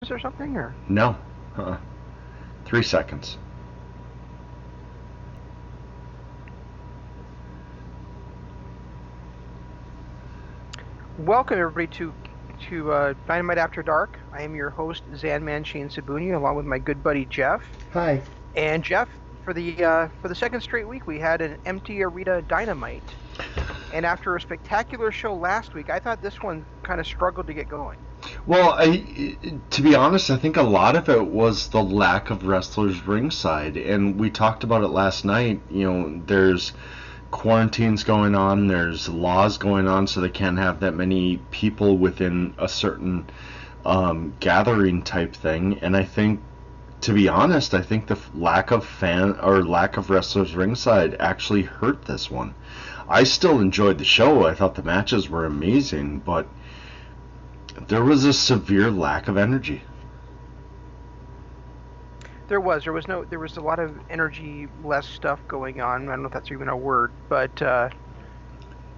seconds or something, or? No. 3 seconds. Welcome everybody to Dynamite After Dark. I am your host Zanman Shane Sabuni, along with my good buddy Jeff. Hi. And Jeff, for the second straight week, we had an empty arena Dynamite. And after a spectacular show last week, I thought this one kind of struggled to get going. Well, to be honest, I think a lot of it was the lack of wrestlers ringside, and we talked about it last night. There's quarantines going on, there's laws going on, so they can't have that many people within a certain gathering type thing. And I think, to be honest, I think the lack of wrestlers ringside actually hurt this one. I still enjoyed the show. I thought the matches were amazing, but there was a severe lack of energy. There was a lot of energy, less stuff going on. I don't know if that's even a word, but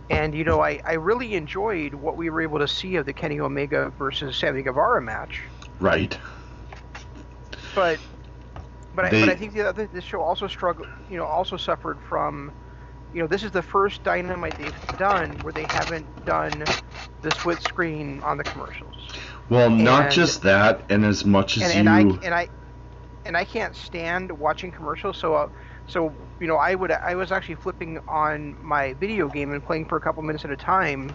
and I really enjoyed what we were able to see of the Kenny Omega versus Sammy Guevara match. Right. But I think this show also suffered from, this is the first Dynamite they've done where they haven't done the split screen on the commercials. Well, not just that, and as much as I can't stand watching commercials, so I was actually flipping on my video game and playing for a couple minutes at a time,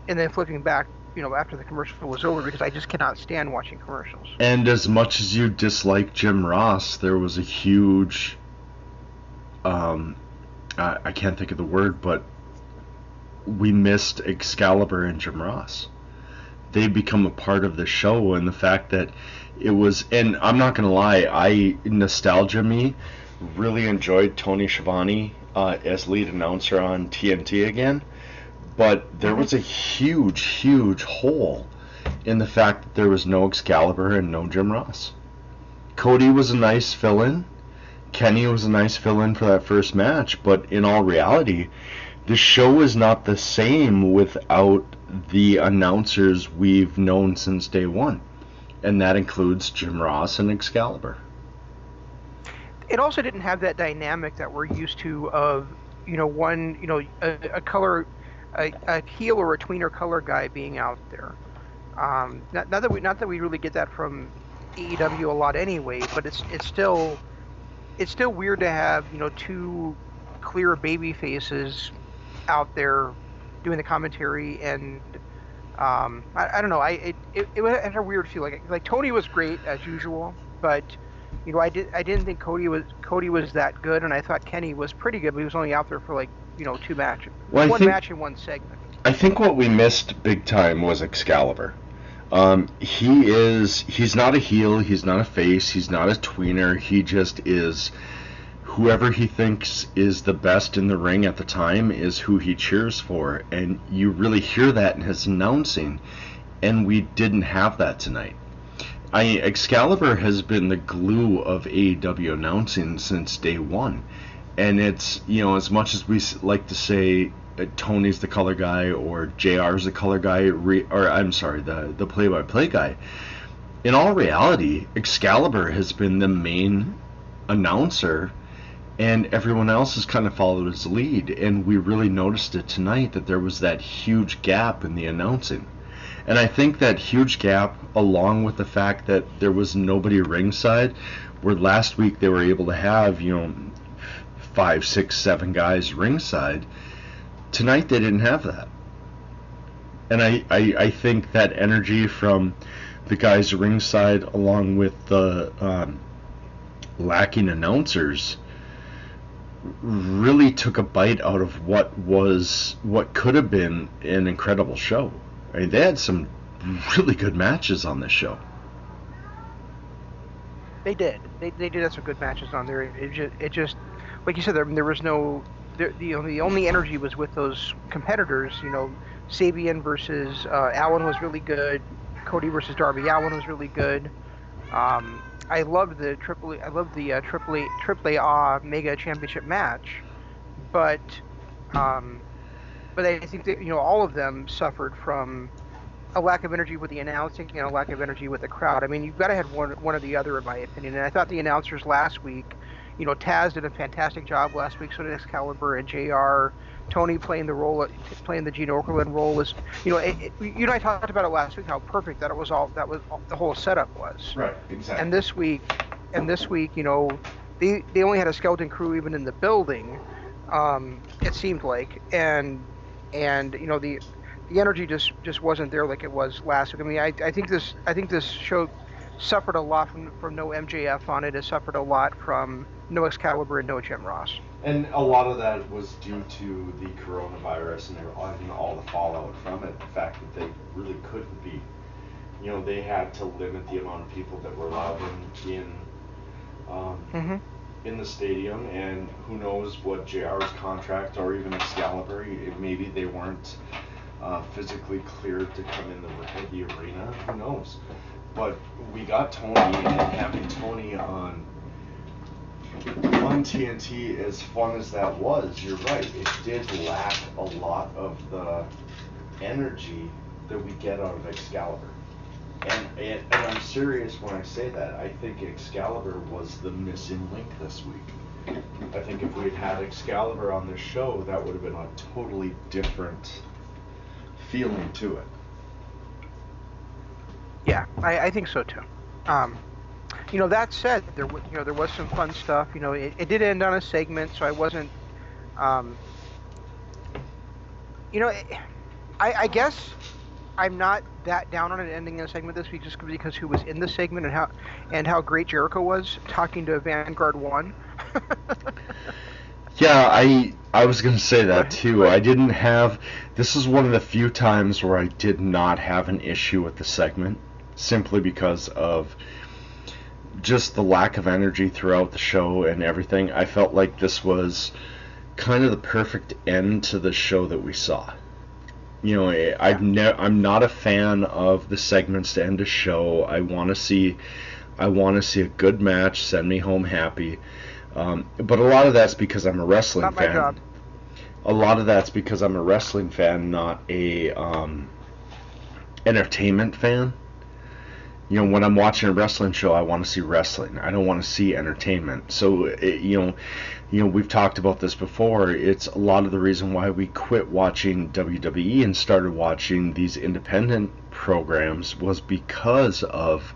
and then flipping back, after the commercial was over, because I just cannot stand watching commercials. And as much as you dislike Jim Ross, there was a huge, I can't think of the word, but we missed Excalibur and Jim Ross. They become a part of the show, and the fact that it was, and I'm not gonna lie, nostalgia me, really enjoyed Tony Schiavone as lead announcer on TNT again, but there was a huge hole in the fact that there was no Excalibur and no Jim Ross. Cody was a nice fill-in, Kenny was a nice fill-in for that first match, but in all reality, the show is not the same without the announcers we've known since day one. And that includes Jim Ross and Excalibur. It also didn't have that dynamic that we're used to of, a color, a heel or a tweener color guy being out there. Not that we really get that from AEW a lot anyway, but it's still weird to have, two clear baby faces out there doing the commentary, and I don't know. It had a weird feel. Like Tony was great as usual, but I didn't think Cody was that good, and I thought Kenny was pretty good, but he was only out there for 2 matches, one match in one segment. I think what we missed big time was Excalibur. He's not a heel, he's not a face, he's not a tweener. He just is whoever he thinks is the best in the ring at the time is who he cheers for, and you really hear that in his announcing, and we didn't have that tonight. Excalibur has been the glue of AEW announcing since day one, and it's, as much as we like to say Tony's the color guy or JR's the color guy, the play-by-play guy, in all reality, Excalibur has been the main announcer, and everyone else has kind of followed his lead, and we really noticed it tonight that there was that huge gap in the announcing. And I think that huge gap, along with the fact that there was nobody ringside, where last week they were able to have, 5, 6, 7 guys ringside, tonight they didn't have that. And I think that energy from the guys ringside, along with the lacking announcers, really took a bite out of what could have been an incredible show. I mean, they had some really good matches on this show. They did. They did have some good matches on there. It just like you said, there was no. The only energy was with those competitors. Sabian versus Allen was really good. Cody versus Darby Allin was really good. I love the AAA Mega Championship match, but I think that all of them suffered from a lack of energy with the announcing and a lack of energy with the crowd. I mean, you've got to have one or the other, in my opinion. And I thought the announcers last week, Taz did a fantastic job last week. So did Excalibur and Jr. Tony playing the role, playing the Gene Okerlund role was, I talked about it last week how perfect the whole setup was. Right, exactly. And this week, they only had a skeleton crew even in the building. It seemed like, and the energy just wasn't there like it was last week. I mean, I think this show suffered a lot from no MJF on it. It suffered a lot from no Excalibur and no Jim Ross. And a lot of that was due to the coronavirus and all the fallout from it. The fact that they really couldn't be, they had to limit the amount of people that were allowed in the stadium. And who knows what JR's contract or even Excalibur, maybe they weren't physically cleared to come in the arena. Who knows? But we got Tony, and having Tony on TNT, as fun as that was, you're right, it did lack a lot of the energy that we get out of Excalibur. And I'm serious when I say that. I think Excalibur was the missing link this week. I think if we'd had Excalibur on this show, that would have been a totally different feeling to it. Yeah, I think so too. That said, there was some fun stuff. It did end on a segment, so I wasn't. I guess I'm not that down on it ending in a segment this week just because who was in the segment and how great Jericho was talking to Vanguard 1. Yeah, I was going to say that too. This is one of the few times where I did not have an issue with the segment, simply because of just the lack of energy throughout the show and everything. I felt like this was kind of the perfect end to the show that we saw. I'm not a fan of the segments to end a show. I want to see a good match, send me home happy. But a lot of that's because I'm a wrestling Not fan. my job. A lot of that's because I'm a wrestling fan, not a entertainment fan. When I'm watching a wrestling show, I want to see wrestling. I don't want to see entertainment. So, we've talked about this before. It's a lot of the reason why we quit watching WWE and started watching these independent programs was because of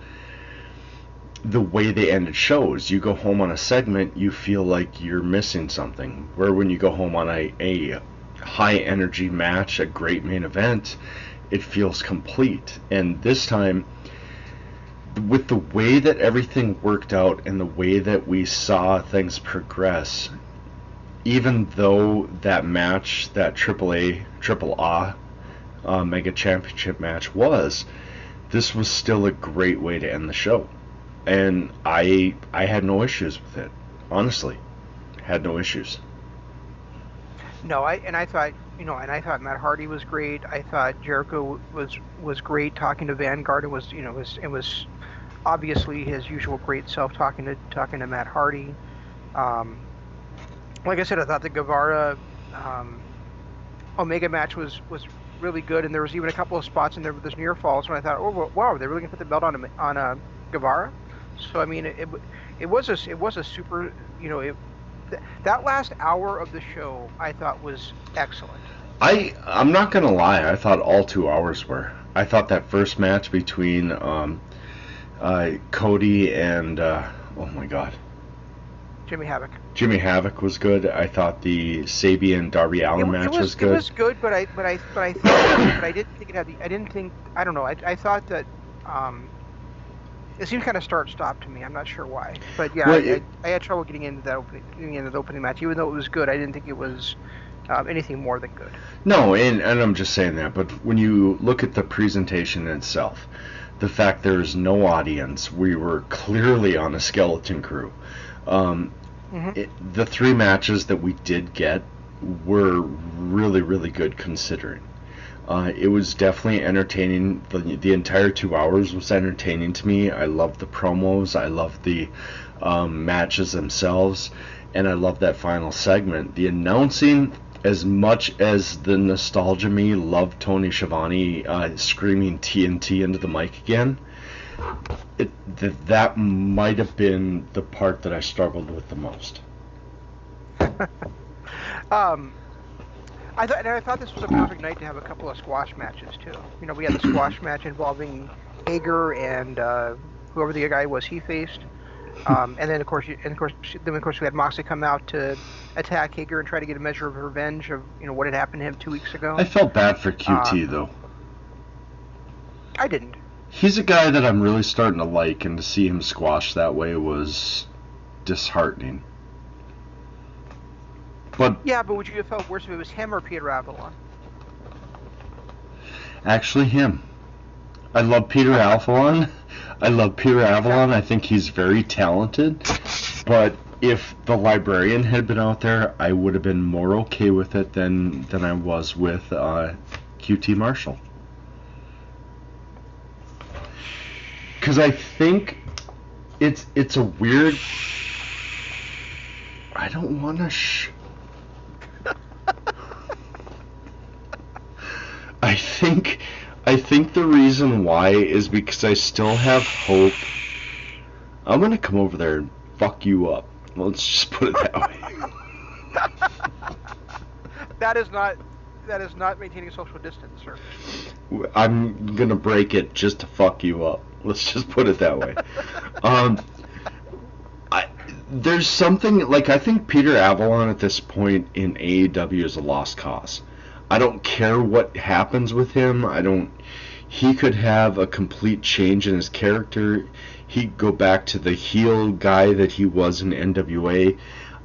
the way they ended shows. You go home on a segment, you feel like you're missing something. Where when you go home on a high energy match, a great main event, it feels complete. And this time, with the way that everything worked out and the way that we saw things progress, even though that match, that Triple A Mega Championship match this was still a great way to end the show. And I had no issues with it. Honestly, had no issues. No, I thought Matt Hardy was great. I thought Jericho was great talking to Vanguard. It was obviously his usual great self talking to Matt Hardy. Like I said, I thought the Guevara Omega match was really good, and there was even a couple of spots in there with those near falls when I thought, oh wow, they're really gonna put the belt on Guevara. So I mean, it was a super, that last hour of the show I thought was excellent. I'm not gonna lie, I thought all 2 hours were. I thought that first match between Cody and oh my god, Jimmy Havoc. Jimmy Havoc was good. I thought the Sabian Darby Allin match was good. It was good, but I didn't think it had the. I don't know. I thought that it seemed kind of start-stop to me. I'm not sure why, but yeah, well, I had trouble getting into the opening match. Even though it was good, I didn't think it was anything more than good. No, and I'm just saying that. But when you look at the presentation itself, the fact there is no audience, we were clearly on a skeleton crew. The 3 matches that we did get were really, really good considering. It was definitely entertaining. The entire 2 hours was entertaining to me. I loved the promos. I loved the matches themselves. And I loved that final segment. The announcing, as much as the nostalgia me loved Tony Schiavone screaming TNT into the mic again, that might have been the part that I struggled with the most. um, I thought this was a perfect night to have a couple of squash matches too. You know, we had the squash match involving Hager and whoever the guy was he faced, and then of course we had Moxley come out to attack Hager and try to get a measure of revenge of what had happened to him 2 weeks ago. I felt bad for QT though. I didn't. He's a guy that I'm really starting to like, and to see him squashed that way was disheartening. But yeah, but would you have felt worse if it was him or Peter Avalon? Actually, him. I love Peter Avalon. I think he's very talented. But if the Librarian had been out there, I would have been more okay with it than I was with QT Marshall. Because I think it's a weird. I don't want to. I think the reason why is because I still have hope. I'm gonna come over there and fuck you up. Let's just put it that way. That is not maintaining social distance, sir. I'm gonna break it just to fuck you up. Let's just put it that way. There's something like I think Peter Avalon at this point in AEW is a lost cause. I don't care what happens with him. He could have a complete change in his character. He'd go back to the heel guy that he was in NWA.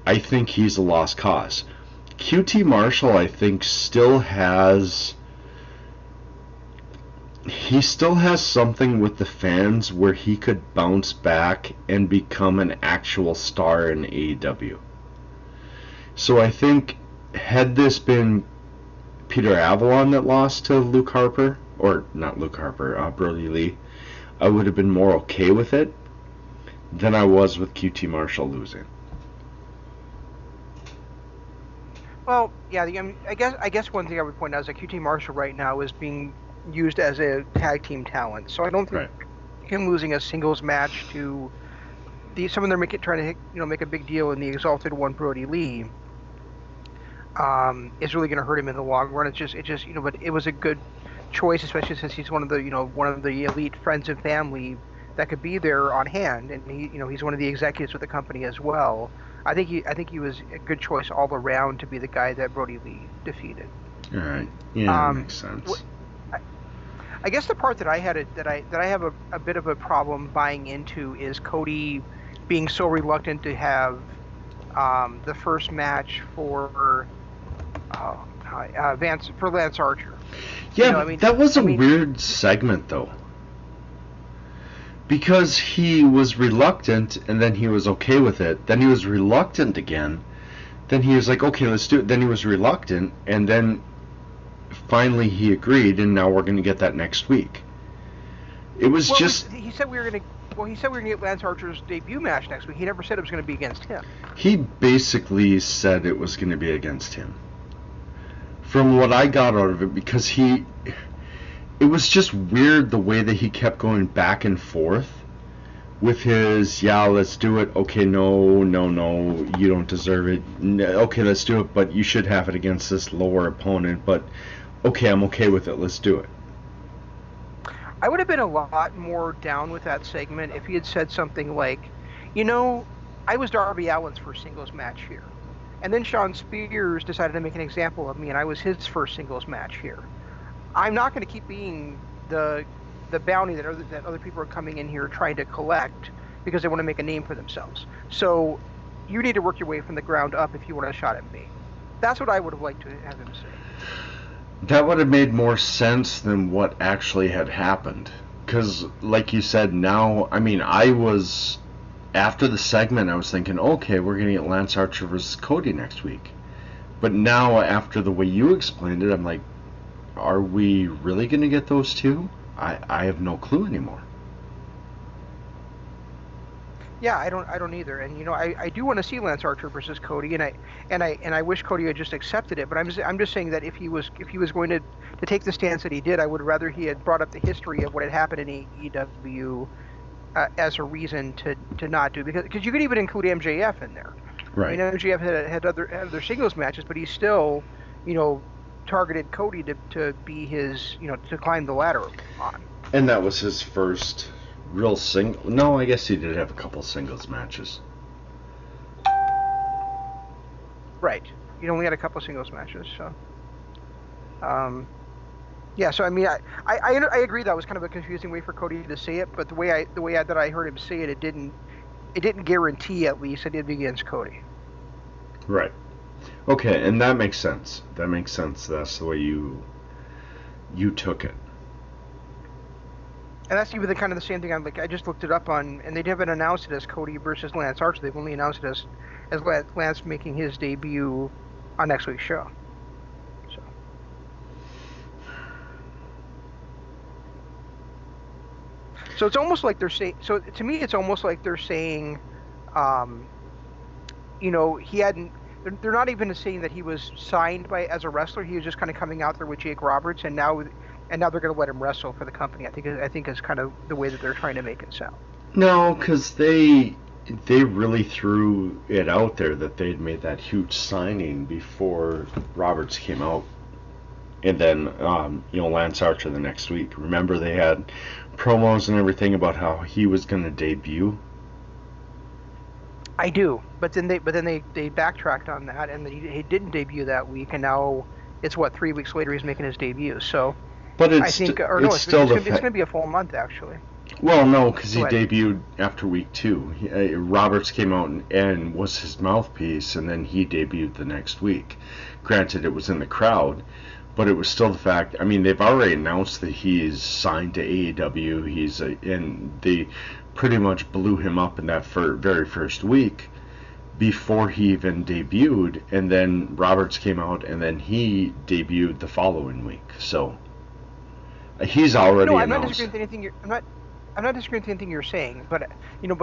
I think he's a lost cause. QT Marshall, I think, still has something with the fans where he could bounce back and become an actual star in AEW. So I think had this been Peter Avalon that lost to Luke Harper, or not Luke Harper, Brody Lee, I would have been more okay with it than I was with QT Marshall losing. Well, yeah, I guess one thing I would point out is that QT Marshall right now is being used as a tag team talent, so I don't think him losing a singles match to someone they're trying to make a big deal in the Exalted One, Brody Lee, is really going to hurt him in the long run. It just but it was a good choice, especially since he's one of the elite friends and family that could be there on hand, and he's one of the executives with the company as well. I think he was a good choice all around to be the guy that Brody Lee defeated. All right, yeah, that makes sense. I guess the part that I have a bit of a problem buying into is Cody being so reluctant to have the first match for Lance Archer. Yeah, that was a weird segment though, because he was reluctant and then he was okay with it. Then he was reluctant again. Then he was like, okay, let's do it. Then he was reluctant, and then finally he agreed, and now we're going to get that next week. It was he said we were going to get Lance Archer's debut match next week. He never said it was going to be against him. He basically said it was going to be against him. From what I got out of it, because it was just weird the way that he kept going back and forth with his, yeah, let's do it, okay, no, you don't deserve it, okay, let's do it, but you should have it against this lower opponent, but okay, I'm okay with it, let's do it. I would have been a lot more down with that segment if he had said something like, I was Darby Allin's first singles match here, and then Sean Spears decided to make an example of me, and I was his first singles match here. I'm not going to keep being the bounty that other people are coming in here trying to collect because they want to make a name for themselves. So you need to work your way from the ground up if you want a shot at me. That's what I would have liked to have him say. That would have made more sense than what actually had happened. Because, like you said, now, I was, after the segment, I was thinking, okay, we're going to get Lance Archer versus Cody next week. But now, after the way you explained it, I'm like, are we really going to get those two? I have no clue anymore. Yeah, I don't either. And I do want to see Lance Archer versus Cody, and I wish Cody had just accepted it. But I'm just saying that if he was going to take the stance that he did, I would rather he had brought up the history of what had happened in AEW as a reason to not do, because you could even include MJF in there. I mean, Right. MJF had other singles matches, but he still, you know, targeted Cody to be his, to climb the ladder on. And that was his first real single. No, I guess he did have a couple singles matches. Right. He only had a couple singles matches, so. Um, yeah, so I mean, I agree that was kind of a confusing way for Cody to say it, but that I heard him say it, it didn't guarantee at least that it'd be against Cody. Right. Okay, and that makes sense. That makes sense. That's the way you took it. And that's even kind of the same thing. I just looked it up on, and they haven't announced it as Cody versus Lance Archer. They've only announced it as Lance making his debut on next week's show. So, so it's almost like they're saying. So to me, it's almost like they're saying, um, he hadn't. They're not even saying that he was signed by as a wrestler. He was just kind of coming out there with Jake Roberts, and now they're going to let him wrestle for the company. I think is kind of the way that they're trying to make it sound. No, because they really threw it out there that they'd made that huge signing before Roberts came out, and then Lance Archer the next week. Remember they had promos and everything about how he was going to debut. I do, but then they backtracked on that, and he didn't debut that week, and now it's 3 weeks later he's making his debut. So But I think, or no, it's it's, still it's the gonna be it's gonna be a full month actually. well, no, because he Go ahead. debuted after week 2. Roberts came out and was his mouthpiece, and then he debuted the next week. Granted, it was in the crowd, but it was still the fact. I mean, they've already announced that he's signed to AEW. And they pretty much blew him up in that very first week before he even debuted, and then Roberts came out, and then he debuted the following week. So he's already No, I'm not announced. disagreeing with anything. I'm not disagreeing with anything you're saying, but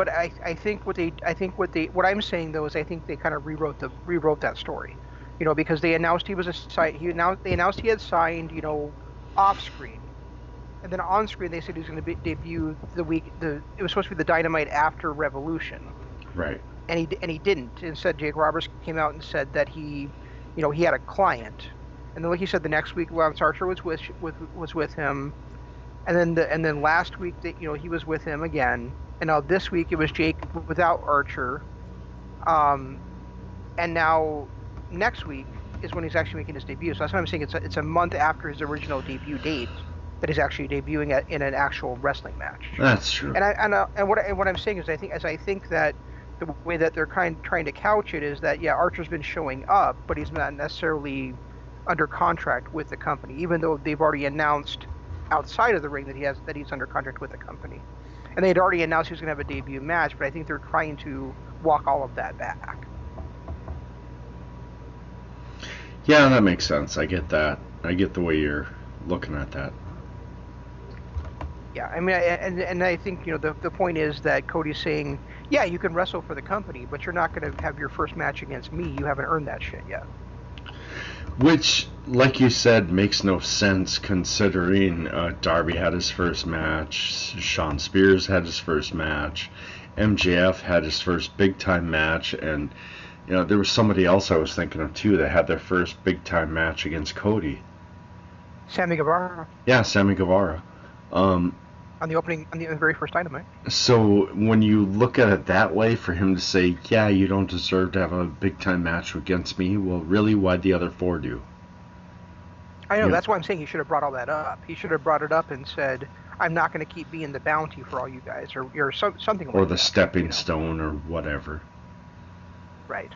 I think what I'm saying though is I think they kind of rewrote that story, because they announced he was a site. They announced he had signed, off screen, and then on screen they said he was going to debut the week. It was supposed to be the Dynamite after Revolution, Right. and he didn't. Instead, Jake Roberts came out and said that he had a client, and then like he said, the next week Lance Archer was with him, and then last week that he was with him again, and now this week it was Jake without Archer, um, and now next week is when he's actually making his debut. So that's what I'm saying. It's a month after his original debut date that he's actually debuting in an actual wrestling match. That's true. And what I'm saying is I think that the way that they're trying to couch it is that, yeah, Archer's been showing up, but he's not necessarily under contract with the company, even though they've already announced outside of the ring that he's under contract with the company, and they had already announced he was going to have a debut match. But I think they're trying to walk all of that back. Yeah, that makes sense. I get that. I get the way you're looking at that. Yeah, I mean, and I think the point is that Cody's saying, yeah, you can wrestle for the company, but you're not going to have your first match against me. You haven't earned that shit yet. Which, like you said, makes no sense considering Darby had his first match, Shawn Spears had his first match, MJF had his first big time match, and there was somebody else I was thinking of too that had their first big time match against Cody. Sammy Guevara Yeah, Sammy Guevara. Um, on the very first Dynamite. So when you look at it that way, for him to say, yeah, you don't deserve to have a big time match against me, well, really, why'd the other 4 do? I know, You that's why I'm saying he should have brought all that up. He should have brought it up and said, I'm not going to keep being the bounty for all you guys, or something like that. Or the stepping stone, or whatever. Right.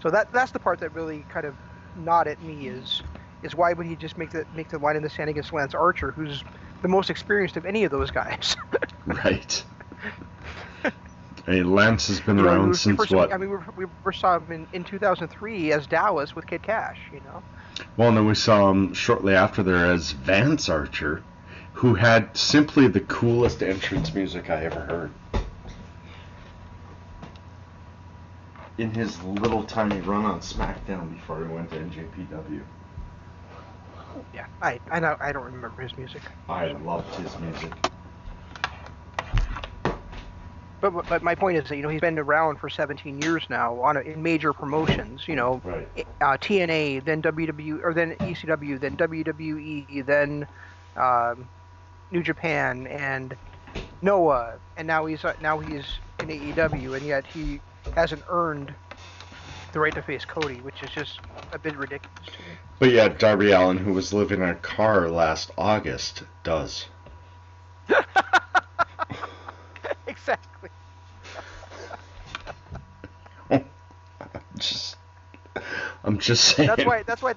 So that's the part that really kind of gnawed at me is why would he just make the line in the sand against Lance Archer, who's the most experienced of any of those guys? Right. I mean, Lance has been around since what? I mean, we first saw him in 2003 as Dallas with Kid Cash, Well, and then we saw him shortly after there as Vance Archer, who had simply the coolest entrance music I ever heard. in his little tiny run on SmackDown before he went to NJPW. Yeah, I know I don't remember his music. I So. loved his music. But my point is that he's been around for 17 years now in major promotions. Right. TNA, then WW or then ECW, then WWE, then New Japan and Noah, and now he's in AEW, and yet he hasn't earned the right to face Cody, which is just a bit ridiculous to me. But yet Darby Allin, who was living in a car last August, does. Exactly. just, I'm just saying. That's why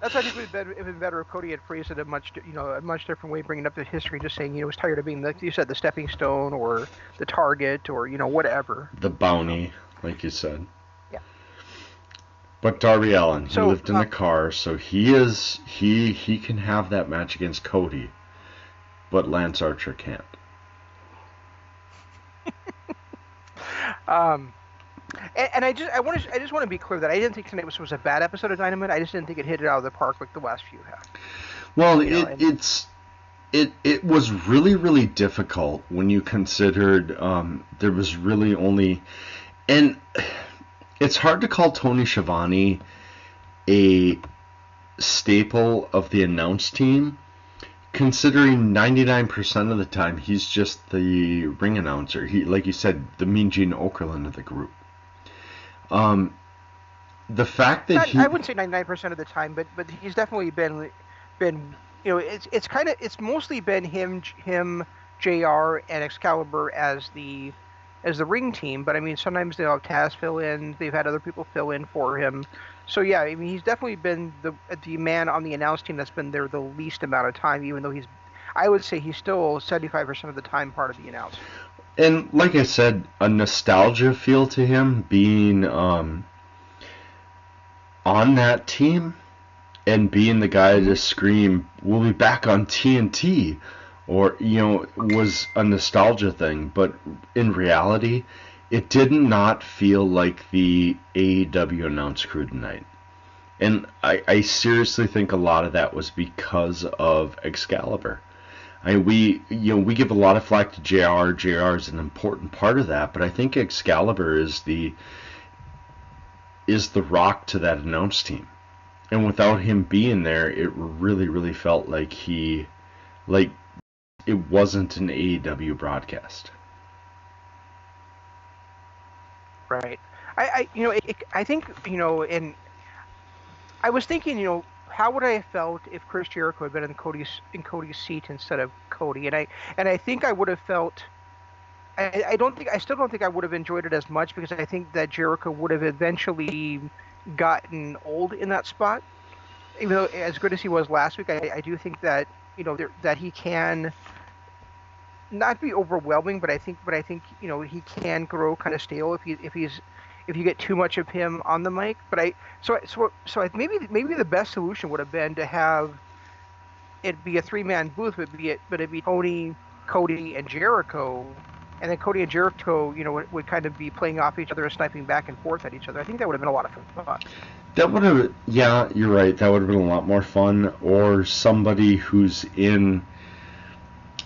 I think it would have been better if Cody had phrased it a much different way, bringing up the history, just saying he was tired of being, like you said, the stepping stone or the target or whatever. The bounty, like you said. Yeah. But Darby Allin, he So, lived in a car, so he can have that match against Cody, but Lance Archer can't. And I just want to be clear that I didn't think tonight was a bad episode of Dynamite. I just didn't think it hit it out of the park like the last few have. Well, it was really, really difficult when you considered there was really only, and it's hard to call Tony Schiavone a staple of the announce team, considering 99% of the time he's just the ring announcer. He, like you said, the Mean Gene Okerlund of the group. The fact that I wouldn't say 99% of the time, but he's definitely been it's mostly been him, JR, and Excalibur as the ring team. But I mean, sometimes they'll have Taz fill in. They've had other people fill in for him. So yeah, I mean, he's definitely been the man on the announce team that's been there the least amount of time. Even though I would say he's still 75% of the time part of the announce. And like I said, a nostalgia feel to him being on that team and being the guy to scream, "We'll be back on TNT," or was a nostalgia thing. But in reality, it did not feel like the AEW announce crew tonight. And I seriously think a lot of that was because of Excalibur. I mean, we give a lot of flack to JR. JR is an important part of that, but I think Excalibur is the rock to that announce team. And without him being there, it really, really felt like it wasn't an AEW broadcast. Right. I think and I was thinking how would I have felt if Chris Jericho had been in Cody's seat instead of Cody? And I think I would have felt. I still don't think I would have enjoyed it as much because I think that Jericho would have eventually gotten old in that spot. Even though as good as he was last week, I do think that that he can not be overwhelming, but I think he can grow kind of stale if you get too much of him on the mic. But maybe the best solution would have been to have it be a 3-man booth, but it'd be Tony, Cody, and Jericho, and then Cody and Jericho, would kind of be playing off each other and sniping back and forth at each other. I think that would have been a lot of fun. That would have, yeah, you're right. That would have been a lot more fun. Or somebody who's in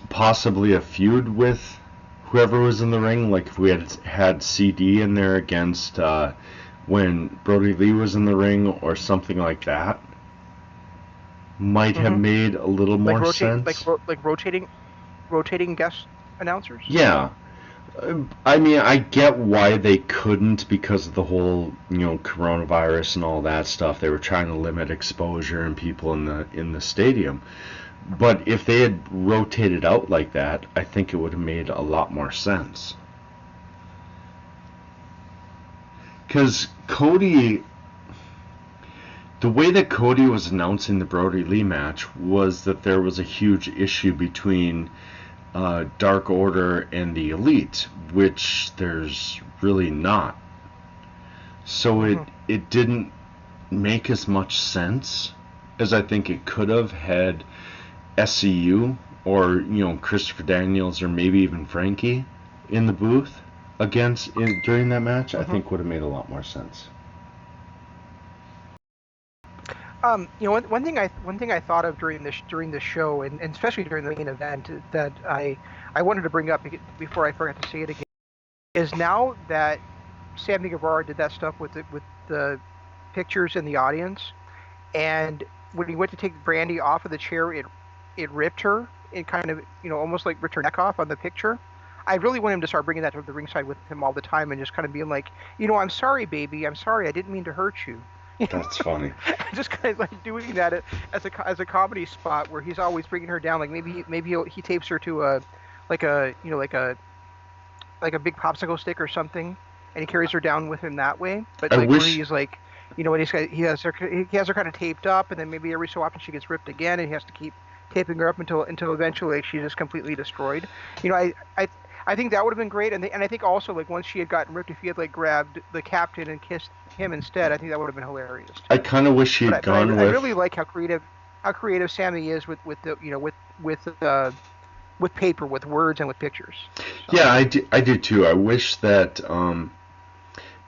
possibly a feud with whoever was in the ring, like if we had CD in there against when Brody Lee was in the ring or something like that, might have made a little more sense. Like rotating guest announcers. Yeah. I mean, I get why they couldn't because of the whole, coronavirus and all that stuff. They were trying to limit exposure and people in the stadium. But if they had rotated out like that, I think it would have made a lot more sense. Because Cody, the way that Cody was announcing the Brody Lee match was that there was a huge issue between Dark Order and the Elite, which there's really not. So it didn't make as much sense as I think it could have had SCU or Christopher Daniels or maybe even Frankie in the booth during that match, I Mm-hmm. think would have made a lot more sense. One thing I thought of during the show, and especially during the main event, that I wanted to bring up before I forgot to say it again, is now that Sammy Guevara did that stuff with the pictures in the audience, and when he went to take Brandy off of the chair, it ripped her. It kind of, almost like ripped her neck off on the picture. I really want him to start bringing that to the ringside with him all the time and just kind of being like, I'm sorry, baby, I'm sorry, I didn't mean to hurt you. That's funny. Just kind of like doing that as a comedy spot where he's always bringing her down. Like maybe he tapes her to a like a like a big popsicle stick or something, and he carries her down with him that way. But I like where wish he's like, when he has her kind of taped up, and then maybe every so often she gets ripped again, and he has to keep taping her up until eventually she's just completely destroyed. I think that would have been great, and I think also like once she had gotten ripped, if he had like grabbed the captain and kissed him instead, I think that would have been hilarious I too. kind of wish he had gone I with. really like how creative Sammy is with the with paper, with words, and with pictures. So. Yeah, I do too. I wish that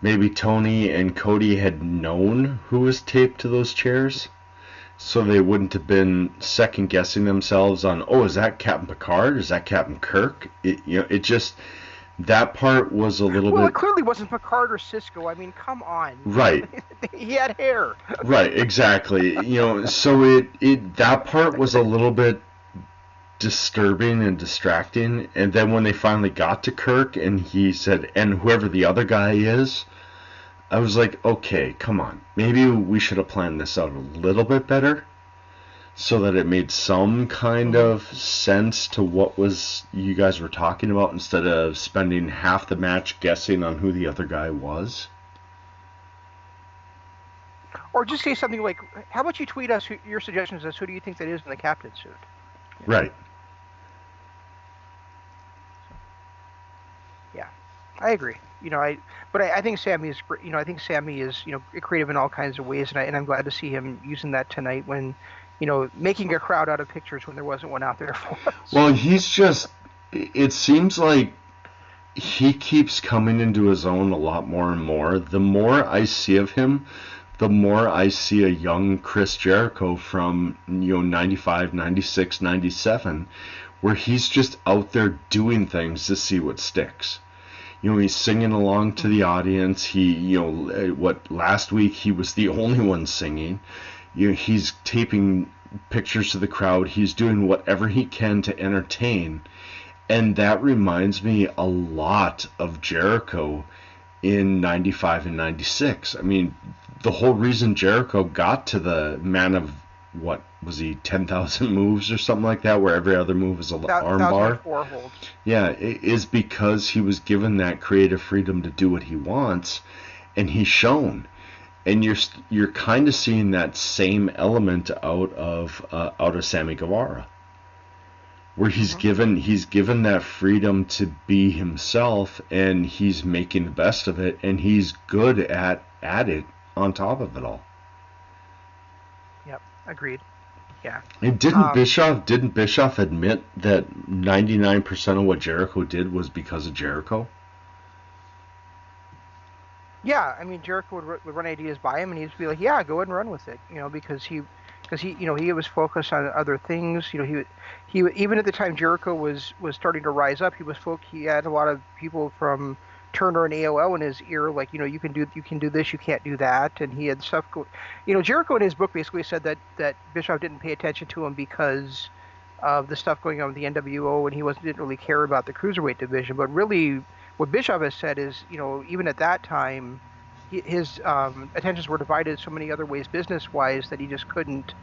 maybe Tony and Cody had known who was taped to those chairs, so they wouldn't have been second guessing themselves on, oh, is that Captain Picard? Is that Captain Kirk? It just, that part was a little Well, bit. it clearly wasn't Picard or Cisco. I mean, come on. Right. He had hair. Right, exactly. So that part was a little bit disturbing and distracting. And then when they finally got to Kirk and he said, and whoever the other guy is, I was like, okay, come on. Maybe we should have planned this out a little bit better so that it made some kind of sense to what was you guys were talking about instead of spending half the match guessing on who the other guy was. Or just say something like, how about you tweet us your suggestions as who do you think that is in the captain suit? Right. Yeah, I agree. But I think Sammy is, creative in all kinds of ways, and I'm glad to see him using that tonight when, making a crowd out of pictures when there wasn't one out there for us. Well, it seems like he keeps coming into his own a lot more and more. The more I see of him, the more I see a young Chris Jericho from 95, 96, 97, where he's just out there doing things to see what sticks. He's singing along to the audience. He, last week he was the only one singing. He's taping pictures to the crowd. He's doing whatever he can to entertain. And that reminds me a lot of Jericho in 95 and 96. I mean, the whole reason Jericho got to the man of, what was he, 10,000 moves or something like that, where every other move is an armbar. Yeah, it is because he was given that creative freedom to do what he wants, and he's shown. And you're kind of seeing that same element out of Sammy Guevara, where he's given that freedom to be himself, and he's making the best of it, and he's good at it on top of it all. Yep, agreed. Yeah. And didn't Bischoff admit that 99% of what Jericho did was because of Jericho? Yeah, I mean Jericho would run ideas by him, and he'd be like, "Yeah, go ahead and run with it," because he was focused on other things. He even at the time Jericho was starting to rise up, he had a lot of people from Turner and AOL in his ear, like, you can do this, you can't do that, and he had stuff Jericho in his book basically said that Bischoff didn't pay attention to him because of the stuff going on with the NWO, and he didn't really care about the cruiserweight division. But really, what Bischoff has said is, even at that time, his attentions were divided so many other ways business-wise that he just couldn't,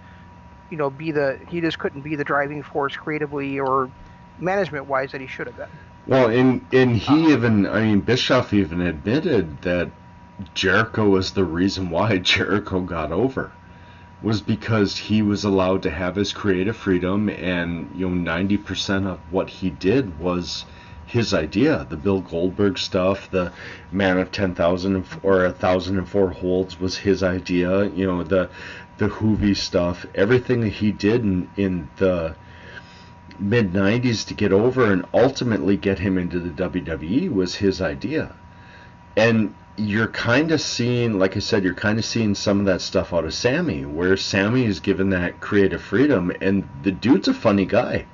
be the driving force creatively or management-wise that he should have been. Well, and Bischoff even admitted that Jericho was the reason why Jericho got over, was because he was allowed to have his creative freedom, and 90% of what he did was his idea. The Bill Goldberg stuff, the man of 10,000 or 1,004 holds was his idea. The Hoovy stuff, everything that he did in the mid 90s to get over and ultimately get him into the WWE was his idea. And you're kind of seeing, like I said, you're kind of seeing some of that stuff out of Sammy, where Sammy is given that creative freedom, and the dude's a funny guy.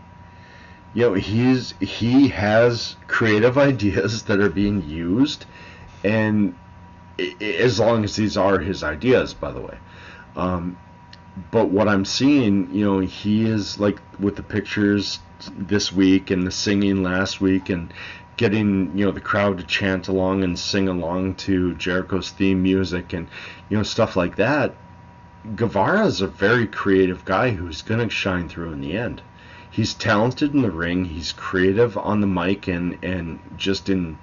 You know, he has creative ideas that are being used, and as long as these are his ideas, by the way. Um, but what I'm seeing, you know, he is like with the pictures this week and the singing last week and getting, you know, the crowd to chant along and sing along to Jericho's theme music and, you know, stuff like that. Guevara is a very creative guy who's going to shine through in the end. He's talented in the ring, he's creative on the mic, and just in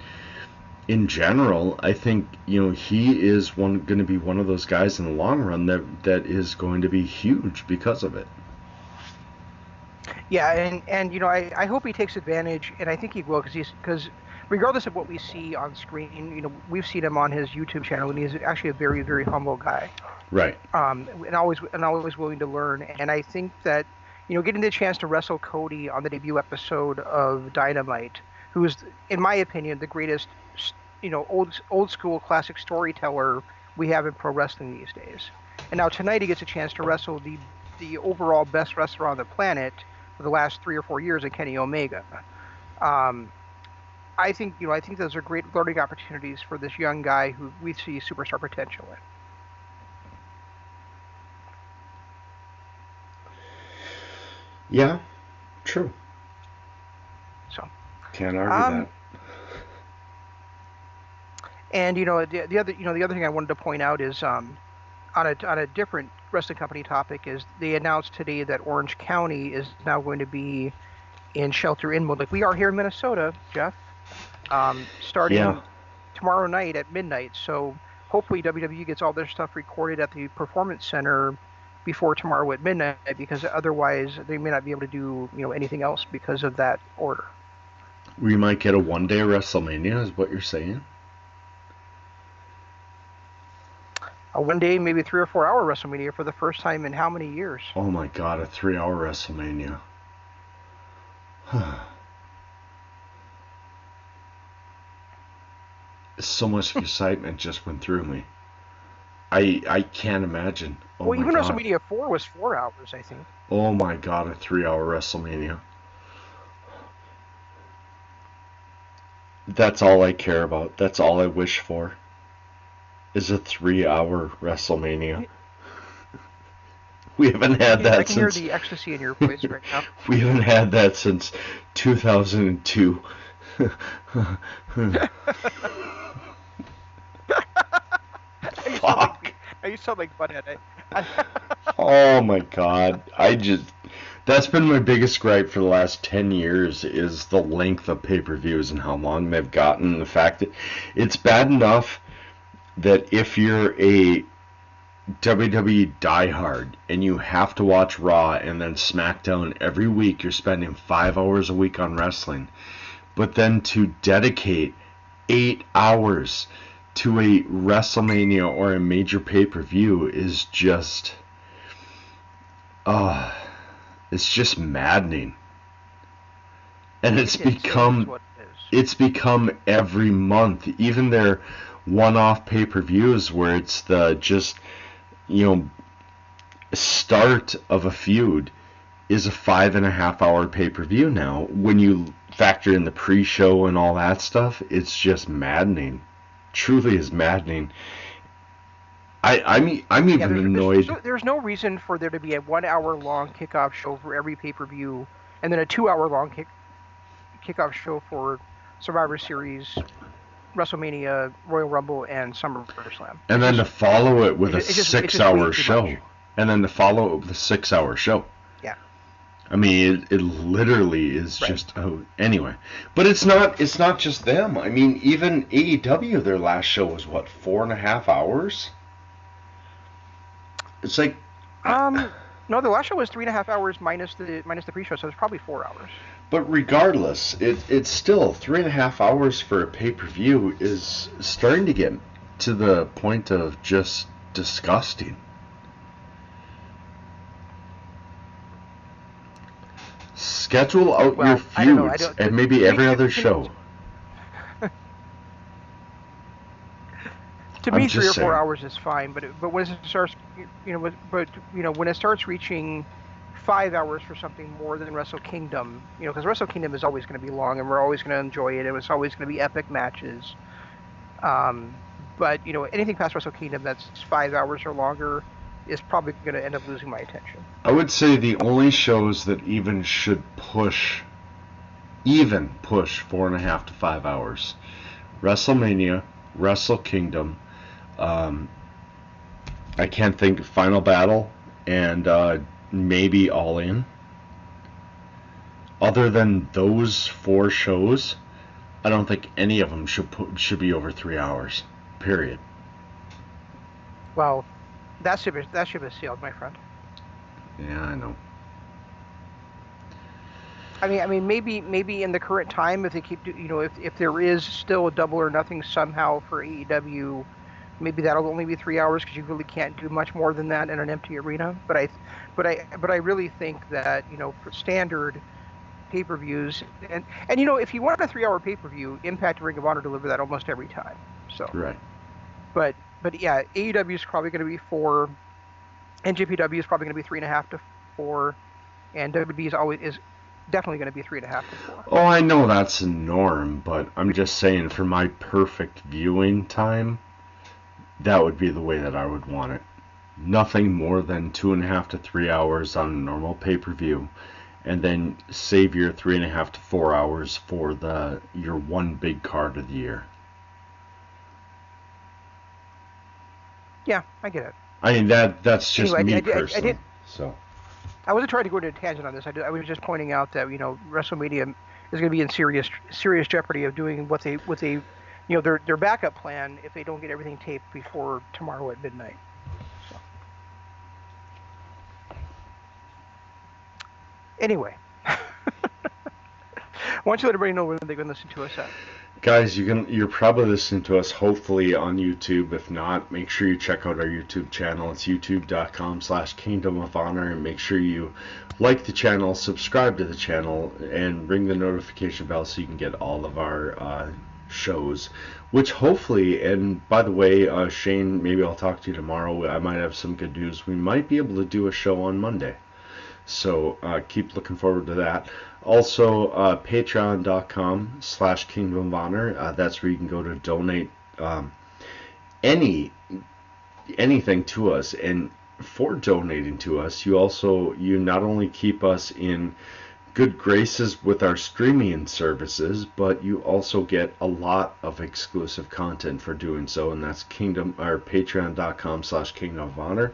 general, I think, you know, he is going to be one of those guys in the long run that is going to be huge because of it. Yeah, and you know, I hope he takes advantage, and I think he will, because regardless of what we see on screen, you know, we've seen him on his YouTube channel, and he's actually a very, very humble guy. Right. And always willing to learn. And I think that, you know, getting the chance to wrestle Cody on the debut episode of Dynamite, who is, in my opinion, the greatest, you know, old school classic storyteller we have in pro wrestling these days. And now tonight he gets a chance to wrestle the overall best wrestler on the planet for the last 3 or 4 years, in Kenny Omega. I think those are great learning opportunities for this young guy who we see superstar potential in. Yeah, true. So can't argue that. And you know, the other thing I wanted to point out is on a different wrestling company topic is they announced today that Orange County is now going to be in shelter in mode, like we are here in Minnesota, Jeff. Starting tomorrow night at midnight. So hopefully WWE gets all their stuff recorded at the Performance Center before tomorrow at midnight, because otherwise they may not be able to do, you know, anything else because of that order. We might get a one-day WrestleMania, is what you're saying? A one-day, maybe 3 or 4 hour WrestleMania for the first time in how many years? Oh my God, a 3-hour WrestleMania. So much excitement just went through me. I can't imagine. Oh, well, even WrestleMania 4 was 4 hours, I think. Oh my God, a 3-hour WrestleMania. That's all I care about. That's all I wish for. Is a 3-hour WrestleMania. We haven't had that I can since... hear the ecstasy in your voice right now. We haven't had that since 2002. Fuck. You sound like Butthead. Oh my God. That's been my biggest gripe for the last 10 years is the length of pay-per-views and how long they've gotten. The fact that it's bad enough that if you're a WWE diehard and you have to watch Raw and then SmackDown every week, you're spending 5 hours a week on wrestling. But then to dedicate 8 hours to a WrestleMania or a major pay-per-view is just... it's just maddening. And it's become every month. Even their one-off pay-per-views where it's the just, you know, start of a feud is a 5.5 hour pay-per-view now. When you factor in the pre-show and all that stuff, it's just maddening. Truly is maddening. I'm even annoyed. There's no reason for there to be a 1 hour long kickoff show for every pay-per-view and then a 2 hour long kickoff show for Survivor Series, WrestleMania, Royal Rumble, and SummerSlam. And then to follow it with a 6 hour show. And then to follow it with a 6 hour show. Yeah. I mean, it literally is just anyway. But it's not just them. I mean, even AEW, their last show was what, 4.5 hours? It's like no, the last show was 3.5 hours minus the pre-show, so it's probably 4 hours. But regardless, it's still 3.5 hours for a pay-per-view is starting to get to the point of just disgusting. Schedule out your Well, I don't know. I feuds don't. and maybe To me, every other show. to I'm me, three just or four saying. hours is fine. But when it starts, when it starts reaching 5 hours for something more than Wrestle Kingdom, because Wrestle Kingdom is always going to be long, and we're always going to enjoy it. And it's always going to be epic matches. But anything past Wrestle Kingdom that's 5 hours or longer is probably going to end up losing my attention. I would say the only shows that even push 4.5 to 5 hours: WrestleMania, Wrestle Kingdom. Um, I can't think Final Battle, and maybe All In. Other than those four shows, I don't think any of them should be over 3 hours. Period. Well, that ship has sailed, my friend. Yeah, I know. I mean, maybe in the current time, if they keep, if there is still a Double or Nothing somehow for AEW, maybe that'll only be 3 hours because you really can't do much more than that in an empty arena. But I really think that for standard pay-per-views, and if you want a 3 hour pay-per-view, Impact and Ring of Honor deliver that almost every time. So, Right. but yeah, AEW is probably going to be 4, NJPW is probably going to be 3.5 to 4, and WB is definitely going to be 3.5 to 4. Oh, I know that's a norm, but I'm just saying for my perfect viewing time, that would be the way that I would want it. Nothing more than 2.5 to 3 hours on a normal pay-per-view, and then save your 3.5 to 4 hours for your one big card of the year. Yeah, I get it. I mean that's just Anyway, me I personally. did. So I wasn't trying to go into a tangent on this. I was just pointing out that WrestleMania is going to be in serious jeopardy of doing what they their backup plan if they don't get everything taped before tomorrow at midnight. So anyway, why don't you let everybody know where they can listen to us at? guys, you're probably listening to us hopefully on YouTube. If not, make sure you check out our YouTube channel. It's youtube.com/Kingdom of Honor, and make sure you like the channel, subscribe to the channel, and ring the notification bell so you can get all of our shows. Which hopefully, and by the way, Shane, maybe I'll talk to you tomorrow. I might have some good news. We might be able to do a show on Monday. So keep looking forward to that. Also, patreon.com/Kingdom of Honor. That's where you can go to donate any anything to us. And for donating to us, you not only keep us in good graces with our streaming services, but you also get a lot of exclusive content for doing so, and that's patreon.com/Kingdom of Honor.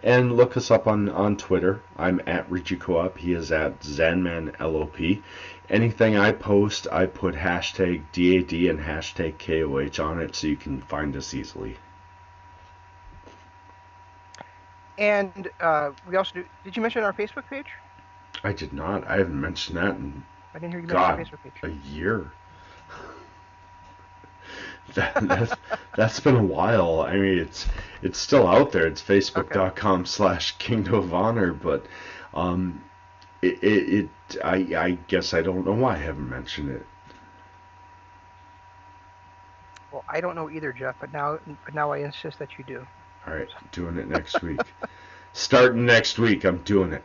And look us up on Twitter. I'm at Richie Co-op. He is at ZanmanLOP. Anything I post, I put hashtag DAD and hashtag KOH on it so you can find us easily. And we also did you mention our Facebook page? I did not. I haven't mentioned that in, I didn't hear you mention our God, Facebook page. a year. That's been a while. I mean, it's still out there. It's facebook.com/Kingdom of Honor, but I guess I don't know why I haven't mentioned it. Well, I don't know either, Jeff, but now I insist that you do. All right, doing it next week. Starting next week, I'm doing it.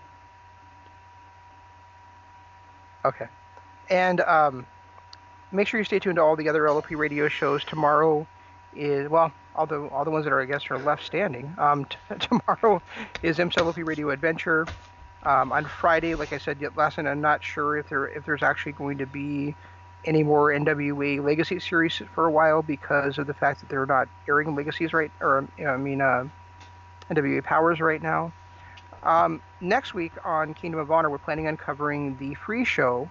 Okay. And make sure you stay tuned to all the other LOP radio shows. Tomorrow is, well, all the ones that are, I guess, are left standing. Tomorrow is MCLOP Radio Adventure. On Friday, like I said last night, I'm not sure if there's actually going to be any more NWA Legacy series for a while because of the fact that they're not airing Legacies NWA Powers right now. Next week on Kingdom of Honor, we're planning on covering the free show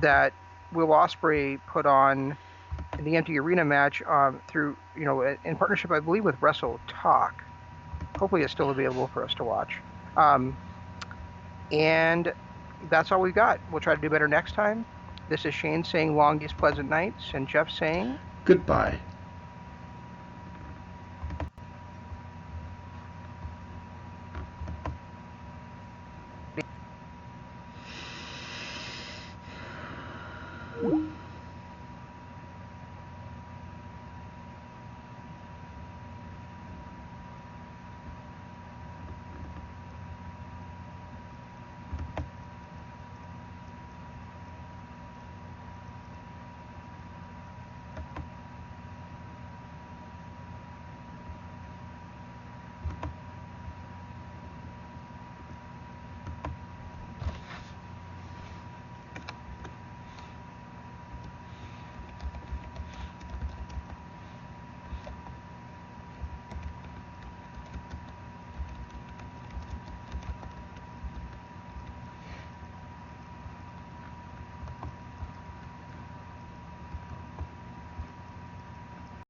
that Will Ospreay put on in the empty arena match through, in partnership, I believe, with Wrestle Talk. Hopefully it's still available for us to watch. And that's all we got. We'll try to do better next time. This is Shane saying long days, pleasant nights, and Jeff saying goodbye.